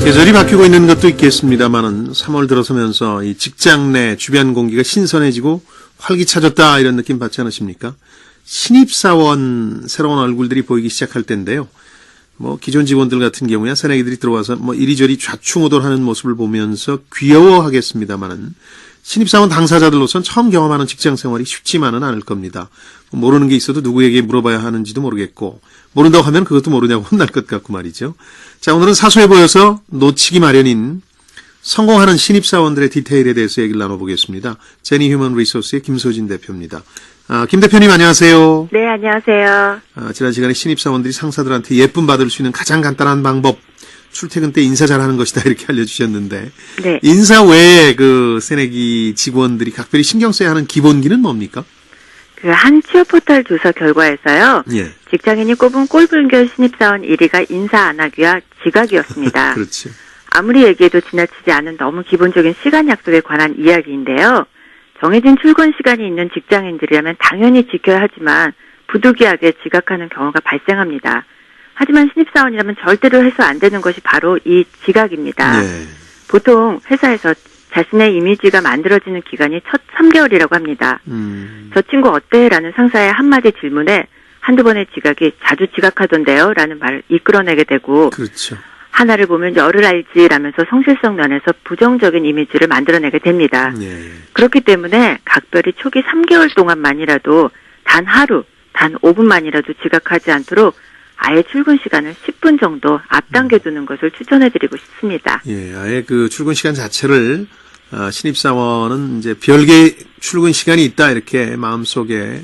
계절이 바뀌고 있는 것도 있겠습니다만은 3월 들어서면서 이 직장 내 주변 공기가 신선해지고 활기차졌다 이런 느낌 받지 않으십니까? 신입사원 새로운 얼굴들이 보이기 시작할 때인데요. 기존 직원들 같은 경우야 새내기들이 들어와서 이리저리 좌충우돌하는 모습을 보면서 귀여워하겠습니다만은 신입사원 당사자들로선 처음 경험하는 직장 생활이 쉽지만은 않을 겁니다. 모르는 게 있어도 누구에게 물어봐야 하는지도 모르겠고 모른다고 하면 그것도 모르냐고 혼날 것 같고 말이죠. 자, 오늘은 사소해 보여서 놓치기 마련인 성공하는 신입사원들의 디테일에 대해서 얘기를 나눠보겠습니다. 제니 휴먼 리소스의 김소진 대표입니다. 김 대표님 안녕하세요. 네, 안녕하세요. 지난 시간에 신입사원들이 상사들한테 예쁨 받을 수 있는 가장 간단한 방법, 출퇴근 때 인사 잘하는 것이다 이렇게 알려주셨는데 네. 인사 외에 그 새내기 직원들이 각별히 신경 써야 하는 기본기는 뭡니까? 한 취업 포털 조사 결과에서요. 예. 직장인이 꼽은 꼴불견 신입사원 1위가 인사 안 하기와 지각이었습니다. 그렇죠. 아무리 얘기해도 지나치지 않은 너무 기본적인 시간 약속에 관한 이야기인데요. 정해진 출근 시간이 있는 직장인들이라면 당연히 지켜야 하지만 부득이하게 지각하는 경우가 발생합니다. 하지만 신입사원이라면 절대로 해서 안 되는 것이 바로 이 지각입니다. 예. 보통 회사에서 자신의 이미지가 만들어지는 기간이 첫 3개월이라고 합니다. 저 친구 어때? 라는 상사의 한마디 질문에 한두 번의 지각이 자주 지각하던데요? 라는 말을 이끌어내게 되고 그렇죠. 하나를 보면 열을 알지 라면서 성실성 면에서 부정적인 이미지를 만들어내게 됩니다. 예. 그렇기 때문에 각별히 초기 3개월 동안만이라도 단 하루, 단 5분만이라도 지각하지 않도록 아예 출근 시간을 10분 정도 앞당겨두는 것을 추천해드리고 싶습니다. 예, 아예 그 출근 시간 자체를 신입사원은 이제 별개의 출근 시간이 있다 이렇게 마음속에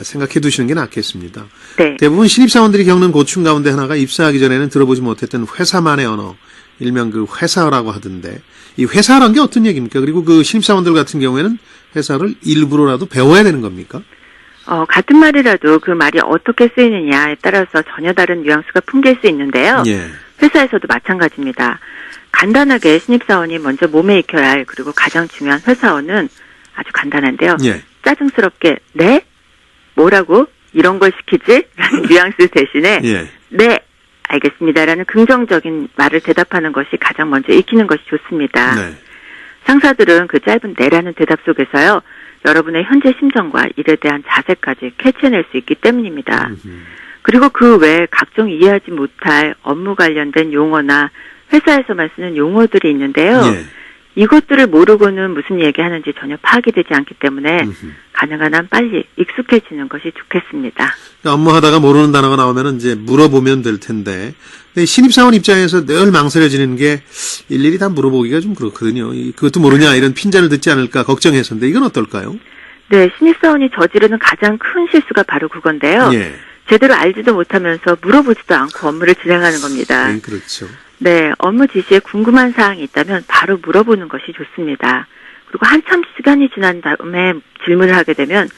생각해 두시는 게 낫겠습니다. 네. 대부분 신입사원들이 겪는 고충 가운데 하나가 입사하기 전에는 들어보지 못했던 회사만의 언어, 일명 그 회사라고 하던데 이 회사라는 게 어떤 얘기입니까? 그리고 그 신입사원들 같은 경우에는 회사를 일부러라도 배워야 되는 겁니까? 같은 말이라도 그 말이 어떻게 쓰이느냐에 따라서 전혀 다른 뉘앙스가 풍길 수 있는데요. 예. 회사에서도 마찬가지입니다. 간단하게 신입사원이 먼저 몸에 익혀야 할 그리고 가장 중요한 회사어는 아주 간단한데요. 예. 짜증스럽게 네? 뭐라고? 이런 걸 시키지? 라는 뉘앙스 대신에 예. 네, 알겠습니다라는 긍정적인 말을 대답하는 것이 가장 먼저 익히는 것이 좋습니다. 네. 상사들은 그 짧은 네라는 대답 속에서요. 여러분의 현재 심정과 일에 대한 자세까지 캐치해낼 수 있기 때문입니다. 그리고 그 외에 각종 이해하지 못할 업무 관련된 용어나 회사에서만 쓰는 용어들이 있는데요. 예. 이것들을 모르고는 무슨 얘기하는지 전혀 파악이 되지 않기 때문에 가능한 한 빨리 익숙해지는 것이 좋겠습니다. 업무하다가 모르는 단어가 나오면 이제 물어보면 될 텐데 신입사원 입장에서 늘 망설여지는 게 일일이 다 물어보기가 좀 그렇거든요. 그것도 모르냐 이런 핀잔을 듣지 않을까 걱정해서인데 이건 어떨까요? 네, 신입사원이 저지르는 가장 큰 실수가 바로 그건데요. 예. 제대로 알지도 못하면서 물어보지도 않고 업무를 진행하는 겁니다. 네, 그렇죠. 네, 업무 지시에 궁금한 사항이 있다면 바로 물어보는 것이 좋습니다. 그리고 한참 시간이 지난 다음에 질문을 하게 되면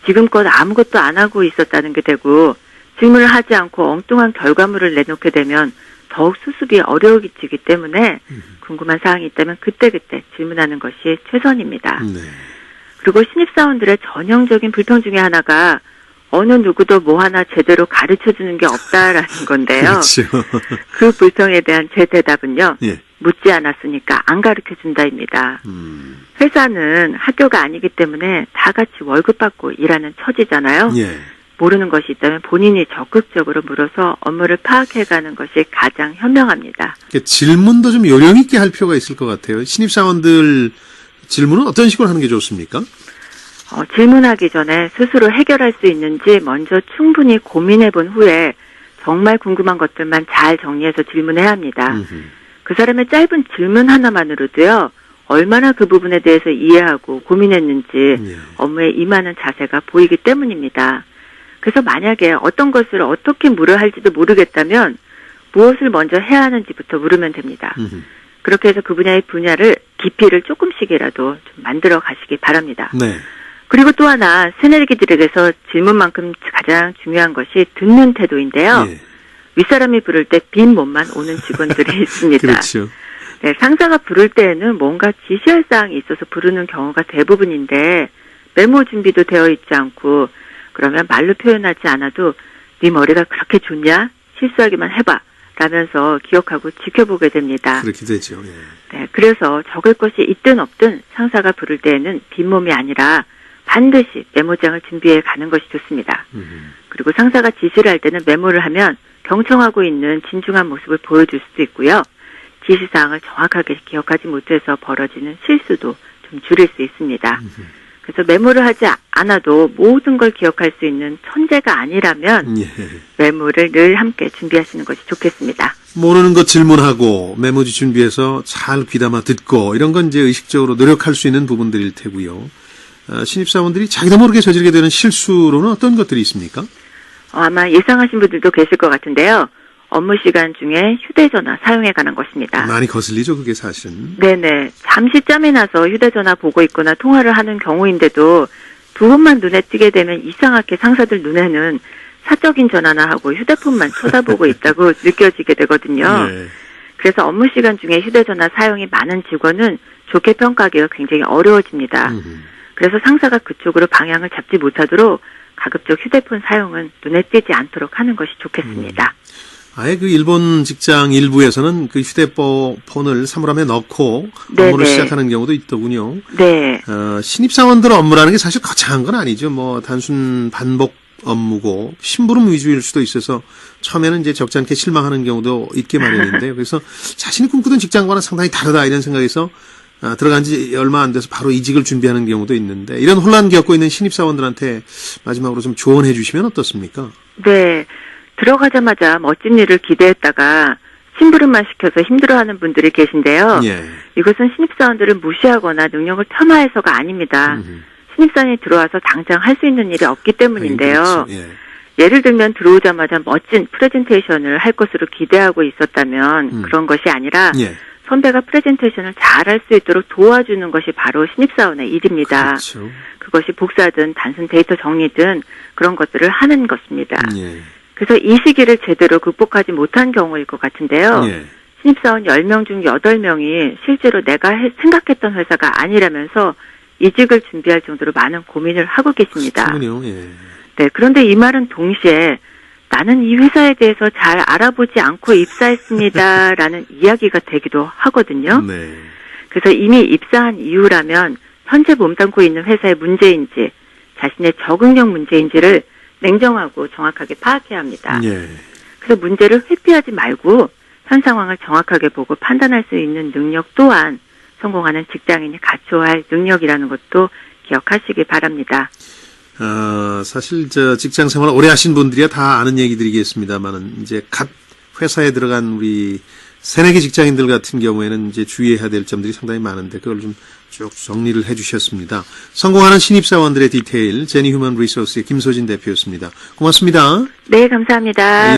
지금껏 아무것도 안 하고 있었다는 게 되고 질문을 하지 않고 엉뚱한 결과물을 내놓게 되면 더욱 수습이 어려워지기 때문에 궁금한 사항이 있다면 그때그때 질문하는 것이 최선입니다. 네. 그리고 신입사원들의 전형적인 불평 중에 하나가 어느 누구도 뭐 하나 제대로 가르쳐주는 게 없다라는 건데요. 그렇죠. 그 불평에 대한 제 대답은요. 예. 묻지 않았으니까 안 가르쳐준다입니다. 회사는 학교가 아니기 때문에 다 같이 월급 받고 일하는 처지잖아요. 예. 모르는 것이 있다면 본인이 적극적으로 물어서 업무를 파악해가는 것이 가장 현명합니다. 그러니까 질문도 좀 요령 있게 할 필요가 있을 것 같아요. 신입사원들 질문은 어떤 식으로 하는 게 좋습니까? 질문하기 전에 스스로 해결할 수 있는지 먼저 충분히 고민해 본 후에 정말 궁금한 것들만 잘 정리해서 질문해야 합니다. 그 사람의 짧은 질문 하나만으로도요. 얼마나 그 부분에 대해서 이해하고 고민했는지 업무에 임하는 자세가 보이기 때문입니다. 그래서 만약에 어떤 것을 어떻게 물어야 할지도 모르겠다면 무엇을 먼저 해야 하는지부터 물으면 됩니다. 그렇게 해서 그 분야를 깊이를 조금씩이라도 좀 만들어 가시기 바랍니다. 네. 그리고 또 하나 새내기들에게서 질문만큼 가장 중요한 것이 듣는 태도인데요. 예. 윗사람이 부를 때 빈 몸만 오는 직원들이 있습니다. 그렇죠. 네, 상사가 부를 때에는 뭔가 지시할 사항이 있어서 부르는 경우가 대부분인데 메모 준비도 되어 있지 않고 그러면 말로 표현하지 않아도 네 머리가 그렇게 좋냐? 실수하기만 해봐 라면서 기억하고 지켜보게 됩니다. 그렇게 되죠. 예. 네, 그래서 적을 것이 있든 없든 상사가 부를 때에는 빈몸이 아니라 반드시 메모장을 준비해 가는 것이 좋습니다. 그리고 상사가 지시를 할 때는 메모를 하면 경청하고 있는 진중한 모습을 보여줄 수도 있고요. 지시사항을 정확하게 기억하지 못해서 벌어지는 실수도 좀 줄일 수 있습니다. 그래서 메모를 하지 않아도 모든 걸 기억할 수 있는 천재가 아니라면 예. 메모를 늘 함께 준비하시는 것이 좋겠습니다. 모르는 것 질문하고 메모지 준비해서 잘 귀담아 듣고 이런 건 이제 의식적으로 노력할 수 있는 부분들일 테고요. 신입사원들이 자기도 모르게 저지르게 되는 실수로는 어떤 것들이 있습니까? 아마 예상하신 분들도 계실 것 같은데요. 업무 시간 중에 휴대전화 사용에 관한 것입니다. 많이 거슬리죠, 그게 사실은. 네네. 잠시 짬이 나서 휴대전화 보고 있거나 통화를 하는 경우인데도 두 번만 눈에 띄게 되면 이상하게 상사들 눈에는 사적인 전화나 하고 휴대폰만 쳐다보고 있다고 느껴지게 되거든요. 네. 그래서 업무 시간 중에 휴대전화 사용이 많은 직원은 좋게 평가하기가 굉장히 어려워집니다. 그래서 상사가 그쪽으로 방향을 잡지 못하도록 가급적 휴대폰 사용은 눈에 띄지 않도록 하는 것이 좋겠습니다. 아예 그 일본 직장 일부에서는 그 휴대폰을 사물함에 넣고 업무를 네네. 시작하는 경우도 있더군요. 네. 신입사원들 업무라는 게 사실 거창한 건 아니죠. 뭐 단순 반복 업무고 심부름 위주일 수도 있어서 처음에는 이제 적지 않게 실망하는 경우도 있게 마련인데요. 그래서 자신이 꿈꾸던 직장과는 상당히 다르다 이런 생각에서 들어간 지 얼마 안 돼서 바로 이직을 준비하는 경우도 있는데 이런 혼란 겪고 있는 신입사원들한테 마지막으로 좀 조언해 주시면 어떻습니까? 네. 들어가자마자 멋진 일을 기대했다가 심부름만 시켜서 힘들어하는 분들이 계신데요. 예. 이것은 신입사원들을 무시하거나 능력을 폄하해서가 아닙니다. 신입사원이 들어와서 당장 할 수 있는 일이 없기 때문인데요. 그렇죠. 예. 예를 들면 들어오자마자 멋진 프레젠테이션을 할 것으로 기대하고 있었다면 그런 것이 아니라 예. 선배가 프레젠테이션을 잘 할 수 있도록 도와주는 것이 바로 신입사원의 일입니다. 그렇죠. 그것이 복사든 단순 데이터 정리든 그런 것들을 하는 것입니다. 예. 그래서 이 시기를 제대로 극복하지 못한 경우일 것 같은데요. 예. 신입사원 10명 중 8명이 실제로 내가 생각했던 회사가 아니라면서 이직을 준비할 정도로 많은 고민을 하고 계십니다. 그렇군요. 예. 네, 그런데 이 말은 동시에 나는 이 회사에 대해서 잘 알아보지 않고 입사했습니다라는 이야기가 되기도 하거든요. 네. 그래서 이미 입사한 이유라면 현재 몸담고 있는 회사의 문제인지 자신의 적응력 문제인지를 냉정하고 정확하게 파악해야 합니다. 예. 그래서 문제를 회피하지 말고 현 상황을 정확하게 보고 판단할 수 있는 능력 또한 성공하는 직장인이 갖춰야 할 능력이라는 것도 기억하시기 바랍니다. 사실 직장 생활 오래 하신 분들이야 다 아는 얘기들이겠습니다만은 이제 갓 회사에 들어간 우리 새내기 직장인들 같은 경우에는 이제 주의해야 될 점들이 상당히 많은데 그걸 좀 쭉 정리를 해 주셨습니다. 성공하는 신입사원들의 디테일 제니 휴먼 리소스의 김소진 대표였습니다. 고맙습니다. 네, 감사합니다.